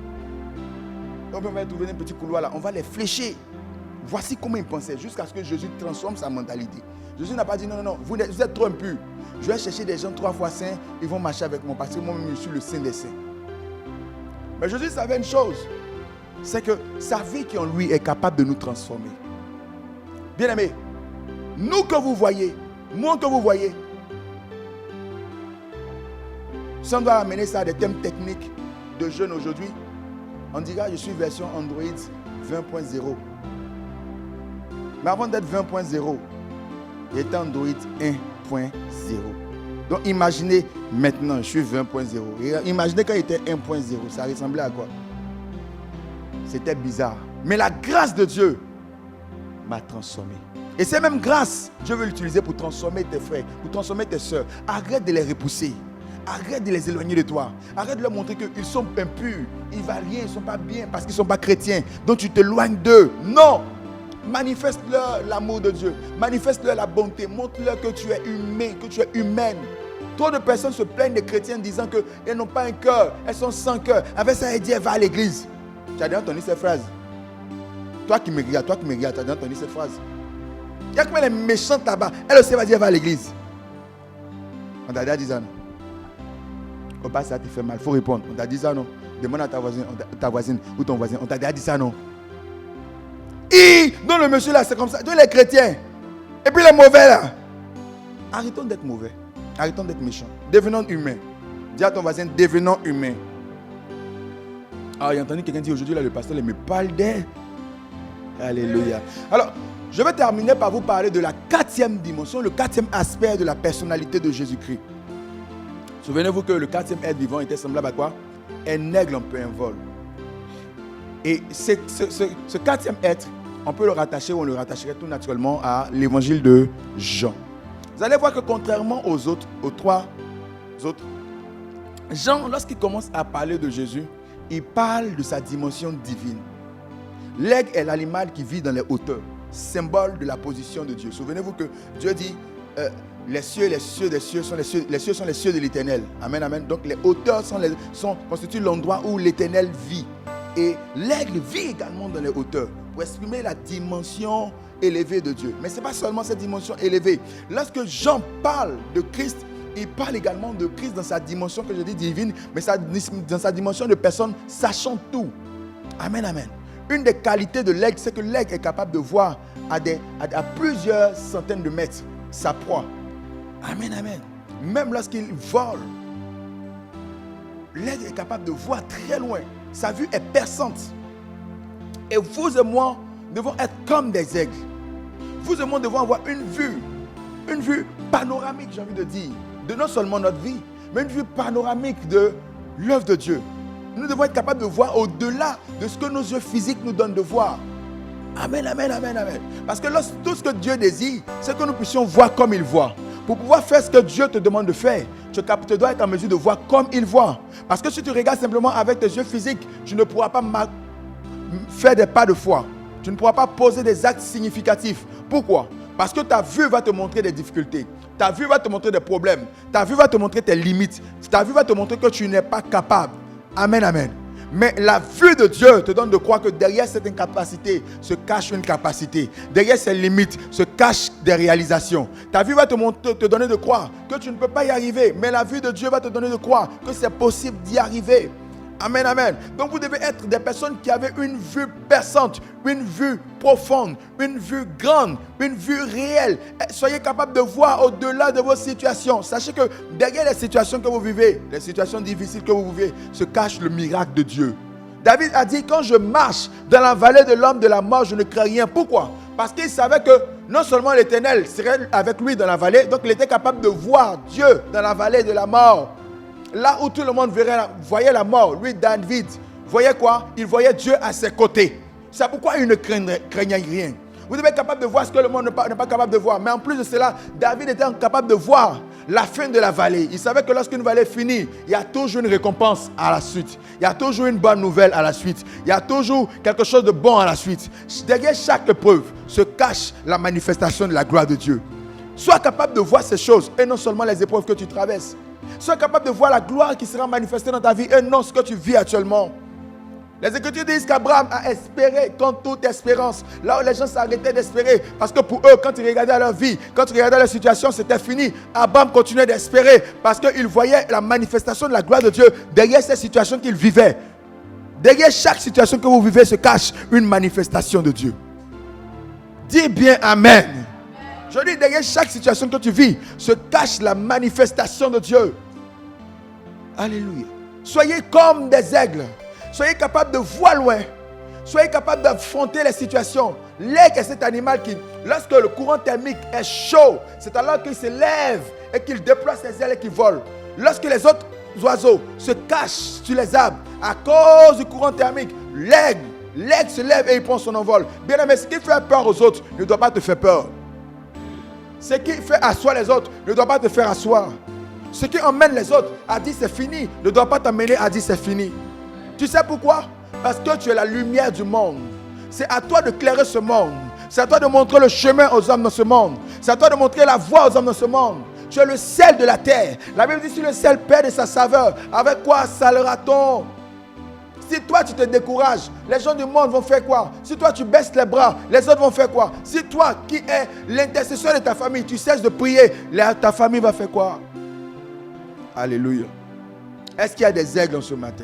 S1: Donc on va trouver un petit couloir là, on va les flécher. Voici comment ils pensaient, jusqu'à ce que Jésus transforme sa mentalité. Jésus n'a pas dit, non, vous êtes trop impurs. Je vais chercher des gens 3 fois saints, ils vont marcher avec moi, parce que moi-même je suis le saint des saints. Mais Jésus savait une chose, c'est que sa vie qui en lui est capable de nous transformer. Bien aimé, nous que vous voyez, moi que vous voyez, si on doit amener ça à des thèmes techniques de jeunes aujourd'hui, on dira je suis version Android 20.0. Mais avant d'être 20.0, il était Android 1.0. Donc imaginez maintenant, je suis 20.0. Imaginez quand il était 1.0, ça ressemblait à quoi? C'était bizarre. Mais la grâce de Dieu m'a transformé. Et cette même grâce, Dieu veut l'utiliser pour transformer tes frères, pour transformer tes soeurs. Arrête de les repousser. Arrête de les éloigner de toi. Arrête de leur montrer qu'ils sont impurs. Ils ne valent rien, ils ne sont pas bien parce qu'ils ne sont pas chrétiens. Donc tu t'éloignes d'eux. Non! Manifeste-leur l'amour de Dieu. Manifeste-leur la bonté. Montre-leur que tu es humain, que tu es humaine. Trop de personnes se plaignent des chrétiens disant qu'elles n'ont pas un cœur. Elles sont sans cœur. Avec ça, elles disent, elle va à l'église. Tu as déjà entendu cette phrase? Toi qui me regardes, tu as déjà entendu cette phrase? Il y a combien de méchantes là-bas? Elle aussi va dire, elle va à l'église. On t'a déjà dit ça, non? Au bas, ça te fait mal. Il faut répondre. On t'a dit ça, non? Demande à ta voisine ou ton voisin. On t'a déjà dit ça, non? Non, le monsieur là, c'est comme ça. Tous les chrétiens. Et puis les mauvais là. Arrêtons d'être mauvais. Arrêtons d'être méchants. Devenons humains. Dis à ton voisin, devenons humains. Ah, j'ai entendu quelqu'un dire aujourd'hui, là, le pasteur, il me parle d'elle. Alléluia. Alors, je vais terminer par vous parler de la 4e dimension, le 4e aspect de la personnalité de Jésus-Christ. Souvenez-vous que le 4e être vivant était semblable à quoi? Un aigle en peu un vol. Et ce 4e être, on peut le rattacher ou on le rattacherait tout naturellement à l'évangile de Jean. Vous allez voir que contrairement aux 3 autres, Jean, lorsqu'il commence à parler de Jésus, il parle de sa dimension divine. L'aigle est l'animal qui vit dans les hauteurs, symbole de la position de Dieu. Souvenez-vous que Dieu dit, les cieux sont les cieux de l'Éternel. Amen, amen. Donc les hauteurs constituent l'endroit où l'Éternel vit. Et l'aigle vit également dans les hauteurs pour exprimer la dimension élevée de Dieu. Mais ce n'est pas seulement cette dimension élevée. Lorsque Jean parle de Christ, il parle également de Christ dans sa dimension que je dis divine, mais dans sa dimension de personne sachant tout. Amen, amen. Une des qualités de l'aigle, c'est que l'aigle est capable de voir à plusieurs centaines de mètres sa proie. Amen, amen. Même lorsqu'il vole, l'aigle est capable de voir très loin. Sa vue est perçante. Et vous et moi devons être comme des aigles. Vous et moi devons avoir une vue panoramique, j'ai envie de dire, de non seulement notre vie, mais une vue panoramique de l'œuvre de Dieu. Nous devons être capables de voir au-delà de ce que nos yeux physiques nous donnent de voir. Amen, amen, amen, amen. Parce que tout ce que Dieu désire, c'est que nous puissions voir comme il voit. Pour pouvoir faire ce que Dieu te demande de faire, tu dois être en mesure de voir comme il voit. Parce que si tu regardes simplement avec tes yeux physiques, tu ne pourras pas faire des pas de foi. Tu ne pourras pas poser des actes significatifs. Pourquoi? Parce que ta vue va te montrer des difficultés. Ta vue va te montrer des problèmes. Ta vue va te montrer tes limites. Ta vue va te montrer que tu n'es pas capable. Amen, amen. Mais la vue de Dieu te donne de croire que derrière cette incapacité se cache une capacité. Derrière ces limites se cachent des réalisations. Ta vue va te donner de croire que tu ne peux pas y arriver. Mais la vue de Dieu va te donner de croire que c'est possible d'y arriver. Amen, amen. Donc vous devez être des personnes qui avaient une vue perçante, une vue profonde, une vue grande, une vue réelle. Soyez capables de voir au-delà de vos situations. Sachez que derrière les situations que vous vivez, les situations difficiles que vous vivez, se cache le miracle de Dieu. David a dit, quand je marche dans la vallée de l'ombre de la mort, je ne crains rien. Pourquoi? Parce qu'il savait que non seulement l'Éternel serait avec lui dans la vallée, donc il était capable de voir Dieu dans la vallée de la mort. Là où tout le monde voyait la mort, lui, David, voyait quoi? Il voyait Dieu à ses côtés. C'est pourquoi il ne craignait rien. Vous devez être capable de voir ce que le monde n'est pas capable de voir. Mais en plus de cela, David était capable de voir la fin de la vallée. Il savait que lorsqu'une vallée finit, il y a toujours une récompense à la suite. Il y a toujours une bonne nouvelle à la suite. Il y a toujours quelque chose de bon à la suite. Derrière chaque épreuve se cache la manifestation de la gloire de Dieu. Sois capable de voir ces choses et non seulement les épreuves que tu traverses. Sois capable de voir la gloire qui sera manifestée dans ta vie et non ce que tu vis actuellement. Les Écritures disent qu'Abraham a espéré contre toute espérance. Là où les gens s'arrêtaient d'espérer, parce que pour eux, quand ils regardaient leur vie, quand ils regardaient leur situation, c'était fini. Abraham continuait d'espérer parce qu'il voyait la manifestation de la gloire de Dieu derrière ces situations qu'il vivait. Derrière chaque situation que vous vivez se cache une manifestation de Dieu. Dis bien Amen. Je dis, derrière chaque situation que tu vis se cache la manifestation de Dieu. Alléluia. Soyez comme des aigles. Soyez capables de voir loin. Soyez capables d'affronter les situations. L'aigle est cet animal qui, lorsque le courant thermique est chaud, c'est alors qu'il se lève et qu'il déploie ses ailes et qu'il vole. Lorsque les autres oiseaux se cachent sur les arbres à cause du courant thermique, l'aigle se lève et il prend son envol. Bien aimé, ce qui fait peur aux autres ne doit pas te faire peur. Ce qui fait asseoir les autres ne doit pas te faire asseoir. Ce qui emmène les autres à dire c'est fini ne doit pas t'amener à dire c'est fini. Tu sais pourquoi? Parce que tu es la lumière du monde. C'est à toi de clairer ce monde. C'est à toi de montrer le chemin aux hommes dans ce monde. C'est à toi de montrer la voie aux hommes dans ce monde. Tu es le sel de la terre. La Bible dit si le sel perd de sa saveur, avec quoi salera-t-on? Si toi tu te décourages, les gens du monde vont faire quoi? Si toi tu baisses les bras, les autres vont faire quoi? Si toi qui es l'intercesseur de ta famille, tu cesses de prier, ta famille va faire quoi? Alléluia. Est-ce qu'il y a des aigles en ce matin?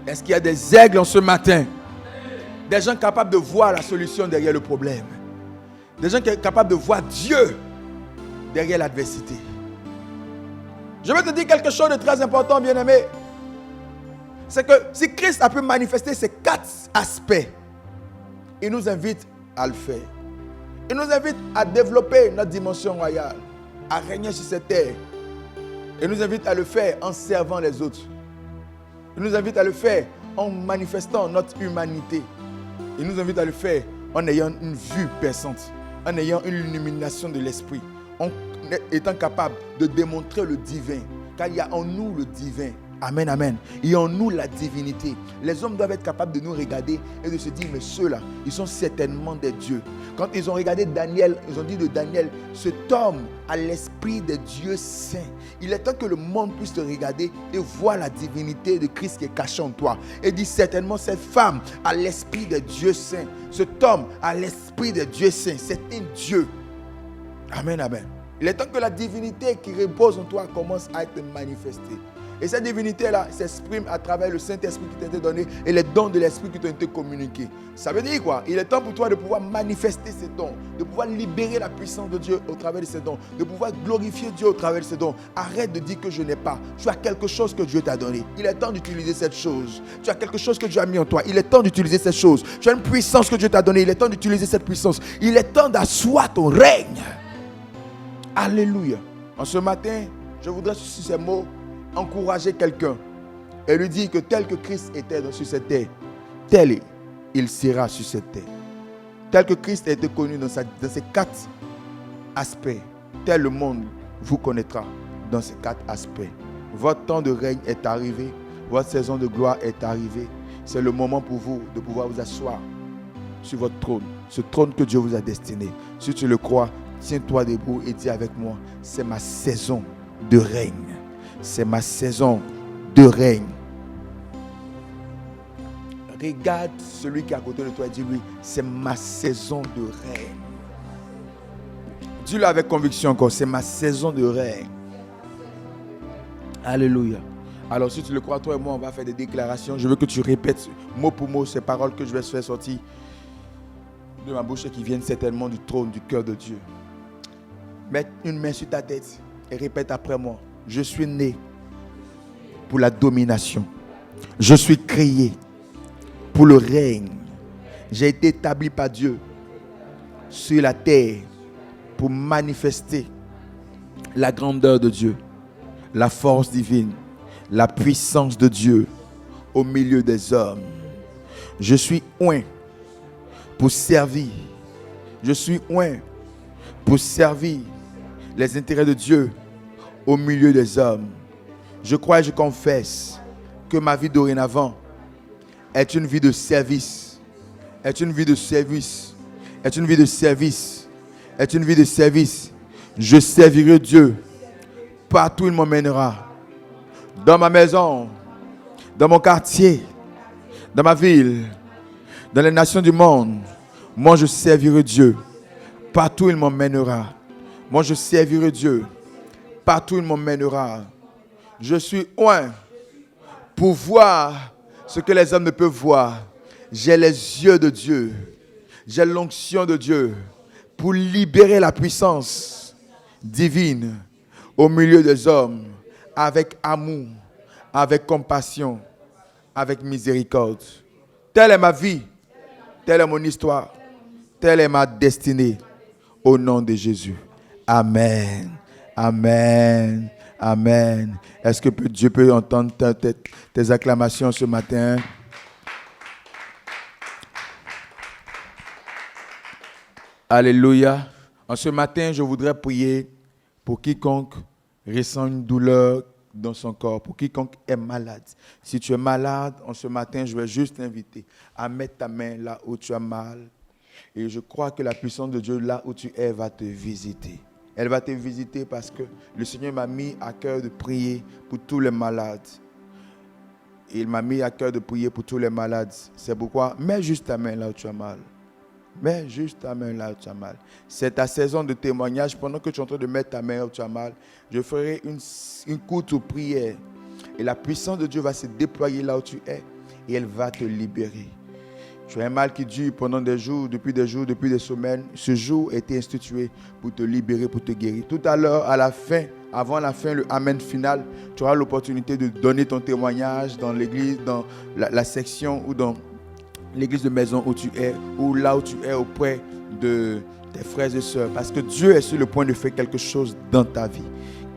S1: Est-ce qu'il y a des aigles en ce matin? Des gens capables de voir la solution derrière le problème. Des gens capables de voir Dieu derrière l'adversité. Je vais te dire quelque chose de très important, bien-aimé. C'est que si Christ a pu manifester ces 4 aspects, il nous invite à le faire. Il nous invite à développer notre dimension royale, à régner sur cette terre. Il nous invite à le faire en servant les autres. Il nous invite à le faire en manifestant notre humanité. Il nous invite à le faire en ayant une vue perçante, en ayant une illumination de l'esprit, en étant capable de démontrer le divin, car il y a en nous le divin. Amen, amen. Il y a en nous la divinité. Les hommes doivent être capables de nous regarder et de se dire, mais ceux-là, ils sont certainement des dieux. Quand ils ont regardé Daniel, ils ont dit de Daniel, cet homme a l'esprit des dieux saints. Il est temps que le monde puisse te regarder et voir la divinité de Christ qui est cachée en toi. Et dit certainement, cette femme a l'esprit des dieux saints. Cet homme a l'esprit des dieux saints. C'est un Dieu. Amen, amen. Il est temps que la divinité qui repose en toi commence à être manifestée. Et cette divinité-là s'exprime à travers le Saint-Esprit qui t'a été donné et les dons de l'Esprit qui t'ont été communiqués. Ça veut dire quoi? Il est temps pour toi de pouvoir manifester ces dons, de pouvoir libérer la puissance de Dieu au travers de ces dons, de pouvoir glorifier Dieu au travers de ces dons. Arrête de dire que je n'ai pas. Tu as quelque chose que Dieu t'a donné. Il est temps d'utiliser cette chose. Tu as quelque chose que Dieu a mis en toi. Il est temps d'utiliser cette chose. Tu as une puissance que Dieu t'a donnée. Il est temps d'utiliser cette puissance. Il est temps d'asseoir ton règne. Alléluia. En ce matin, je voudrais sur ces mots encourager quelqu'un et lui dire que tel que Christ était sur cette terre, tel il sera sur cette terre. Tel que Christ a été connu dans ces 4 aspects, tel le monde vous connaîtra dans ces 4 aspects. Votre temps de règne est arrivé, votre saison de gloire est arrivée. C'est le moment pour vous de pouvoir vous asseoir sur votre trône, ce trône que Dieu vous a destiné. Si tu le crois, tiens-toi debout et dis avec moi, c'est ma saison de règne. C'est ma saison de règne. Regarde celui qui est à côté de toi et dis-lui, c'est ma saison de règne. Dis-le avec conviction encore, c'est ma saison de règne. Alléluia. Alors si tu le crois, toi et moi, on va faire des déclarations. Je veux que tu répètes mot pour mot ces paroles que je vais faire sortir de ma bouche et qui viennent certainement du trône, du cœur de Dieu. Mets une main sur ta tête et répète après moi. Je suis né pour la domination. Je suis créé pour le règne. J'ai été établi par Dieu sur la terre pour manifester la grandeur de Dieu, la force divine, la puissance de Dieu au milieu des hommes. Je suis oint pour servir. Je suis oint pour servir les intérêts de Dieu au milieu des hommes. Je crois et je confesse que ma vie dorénavant est une vie de service. Est une vie de service. Est une vie de service. Est une vie de service. Je servirai Dieu partout où il m'emmènera. Dans ma maison, dans mon quartier, dans ma ville, dans les nations du monde. Moi je servirai Dieu partout où il m'emmènera. Moi je servirai Dieu partout où il m'emmènera. Je suis oint pour voir ce que les hommes ne peuvent voir. J'ai les yeux de Dieu. J'ai l'onction de Dieu pour libérer la puissance divine au milieu des hommes avec amour, avec compassion, avec miséricorde. Telle est ma vie, telle est mon histoire, telle est ma destinée au nom de Jésus. Amen. Amen. Amen. Est-ce que Dieu peut entendre tes acclamations ce matin? Alléluia. En ce matin, je voudrais prier pour quiconque ressent une douleur dans son corps, pour quiconque est malade. Si tu es malade, en ce matin, je vais juste t'inviter à mettre ta main là où tu as mal. Et je crois que la puissance de Dieu, là où tu es, va te visiter. Elle va te visiter parce que le Seigneur m'a mis à cœur de prier pour tous les malades. Il m'a mis à cœur de prier pour tous les malades. C'est pourquoi, mets juste ta main là où tu as mal. Mets juste ta main là où tu as mal. C'est ta saison de témoignage. Pendant que tu es en train de mettre ta main là où tu as mal, je ferai une courte prière. Et la puissance de Dieu va se déployer là où tu es. Et elle va te libérer. Tu as un mal qui dure pendant des jours, depuis des semaines. Ce jour a été institué pour te libérer, pour te guérir. Tout à l'heure, à la fin, avant la fin, le Amen final, tu auras l'opportunité de donner ton témoignage dans l'église, dans la section ou dans l'église de maison où tu es, ou là où tu es auprès de tes frères et sœurs. Parce que Dieu est sur le point de faire quelque chose dans ta vie.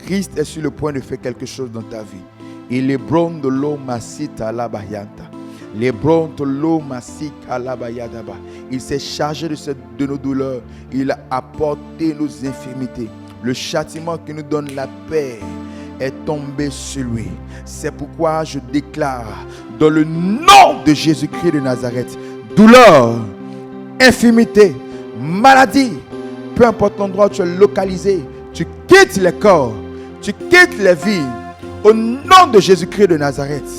S1: Christ est sur le point de faire quelque chose dans ta vie. Il est bron de l'eau masita la bayanta. Il s'est chargé de nos douleurs. Il a apporté nos infirmités. Le châtiment qui nous donne la paix est tombé sur lui. C'est pourquoi je déclare dans le nom de Jésus-Christ de Nazareth, douleur, infirmité, maladie, peu importe l'endroit où tu es localisé, tu quittes les corps, tu quittes les vies au nom de Jésus-Christ de Nazareth.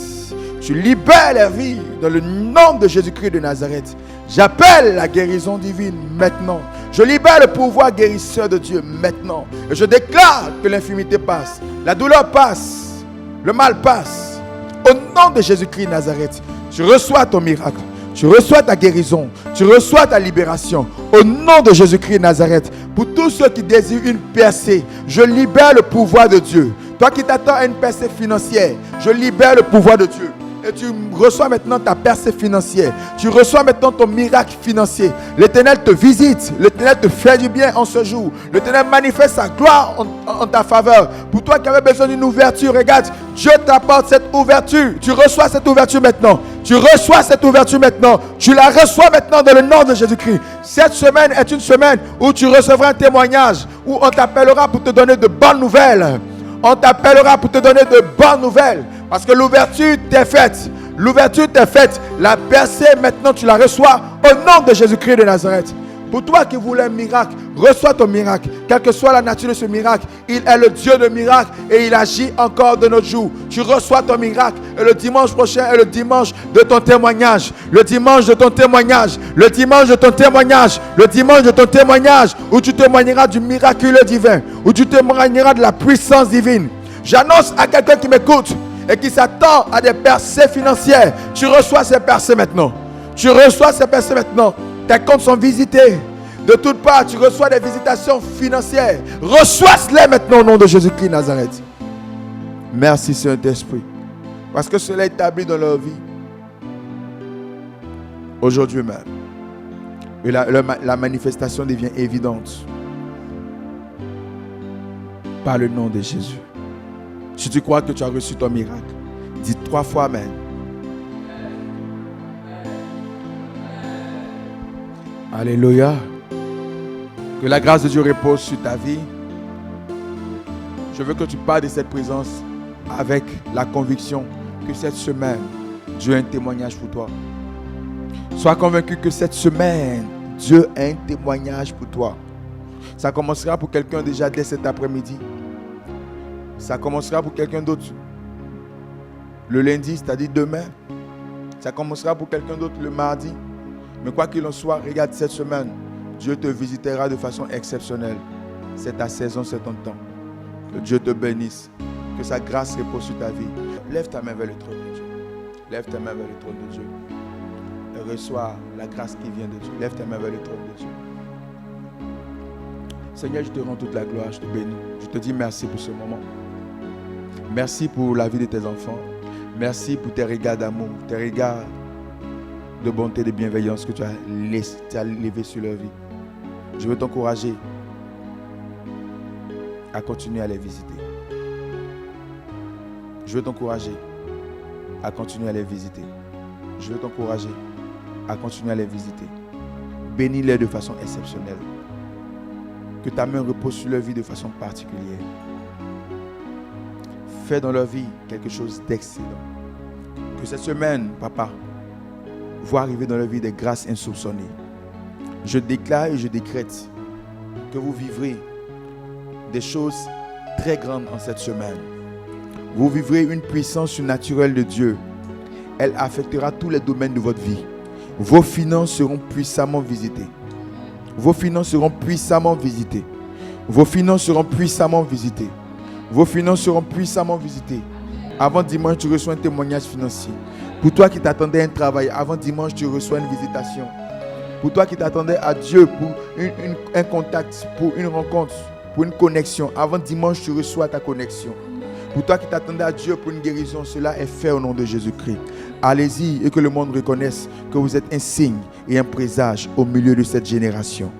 S1: Tu libères la vie dans le nom de Jésus-Christ de Nazareth. J'appelle la guérison divine maintenant. Je libère le pouvoir guérisseur de Dieu maintenant. Et je déclare que l'infirmité passe, la douleur passe, le mal passe. Au nom de Jésus-Christ de Nazareth, tu reçois ton miracle. Tu reçois ta guérison. Tu reçois ta libération. Au nom de Jésus-Christ de Nazareth, pour tous ceux qui désirent une percée, je libère le pouvoir de Dieu. Toi qui t'attends à une percée financière, je libère le pouvoir de Dieu. Et tu reçois maintenant ta percée financière. Tu reçois maintenant ton miracle financier. L'Éternel te visite. L'Éternel te fait du bien en ce jour. L'Éternel manifeste sa gloire en ta faveur. Pour toi qui avais besoin d'une ouverture, regarde, Dieu t'apporte cette ouverture. Tu reçois cette ouverture maintenant. Tu reçois cette ouverture maintenant. Tu la reçois maintenant dans le nom de Jésus-Christ. Cette semaine est une semaine où tu recevras un témoignage, où on t'appellera pour te donner de bonnes nouvelles. On t'appellera pour te donner de bonnes nouvelles. Parce que l'ouverture t'est faite. L'ouverture t'est faite. La percée, maintenant, tu la reçois au nom de Jésus-Christ de Nazareth. Pour toi qui voulais un miracle, reçois ton miracle. Quelle que soit la nature de ce miracle, il est le Dieu de miracles et il agit encore de nos jours. Tu reçois ton miracle et le dimanche prochain est le dimanche de ton témoignage. Le dimanche de ton témoignage. Le dimanche de ton témoignage. Le dimanche de ton témoignage où tu témoigneras du miraculeux divin, où tu témoigneras de la puissance divine. J'annonce à quelqu'un qui m'écoute et qui s'attend à des percées financières, tu reçois ces percées maintenant. Tu reçois ces percées maintenant. Tes comptes sont visités. De toutes parts, tu reçois des visitations financières. Reçois-les maintenant au nom de Jésus-Christ de Nazareth. Merci Saint-Esprit. Parce que cela est établi dans leur vie. Aujourd'hui même. Et la manifestation devient évidente. Par le nom de Jésus. Si tu crois que tu as reçu ton miracle, dis 3 fois Amen. Alléluia. Que la grâce de Dieu repose sur ta vie. Je veux que tu parles de cette présence avec la conviction que cette semaine, Dieu a un témoignage pour toi. Sois convaincu que cette semaine, Dieu a un témoignage pour toi. Ça commencera pour quelqu'un déjà dès cet après-midi. Ça commencera pour quelqu'un d'autre le lundi, c'est-à-dire demain. Ça commencera pour quelqu'un d'autre le mardi. Mais quoi qu'il en soit, regarde cette semaine. Dieu te visitera de façon exceptionnelle. C'est ta saison, c'est ton temps. Que Dieu te bénisse. Que sa grâce repose sur ta vie. Lève ta main vers le trône de Dieu. Lève ta main vers le trône de Dieu. Et reçois la grâce qui vient de Dieu. Lève ta main vers le trône de Dieu. Seigneur, je te rends toute la gloire, je te bénis. Je te dis merci pour ce moment. Merci pour la vie de tes enfants. Merci pour tes regards d'amour, tes regards de bonté, de bienveillance que tu as levé sur leur vie. Je veux t'encourager à continuer à les visiter. Je veux t'encourager à continuer à les visiter. Je veux t'encourager à continuer à les visiter. Bénis-les de façon exceptionnelle. Que ta main repose sur leur vie de façon particulière. Fais dans leur vie quelque chose d'excellent. Que cette semaine, papa, voit arriver dans leur vie des grâces insoupçonnées. Je déclare et je décrète que vous vivrez des choses très grandes en cette semaine. Vous vivrez une puissance surnaturelle de Dieu. Elle affectera tous les domaines de votre vie. Vos finances seront puissamment visitées. Vos finances seront puissamment visitées. Vos finances seront puissamment visitées. Vos finances seront puissamment visitées. Avant dimanche, tu reçois un témoignage financier. Pour toi qui t'attendais à un travail, avant dimanche, tu reçois une visitation. Pour toi qui t'attendais à Dieu pour un contact, pour une rencontre, pour une connexion, avant dimanche, tu reçois ta connexion. Pour toi qui t'attendais à Dieu pour une guérison, cela est fait au nom de Jésus-Christ. Allez-y et que le monde reconnaisse que vous êtes un signe et un présage au milieu de cette génération.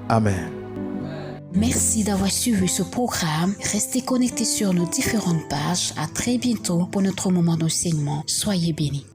S1: Amen.
S2: Merci d'avoir suivi ce programme. Restez connectés sur nos différentes pages. À très bientôt pour notre moment d'enseignement. Soyez bénis.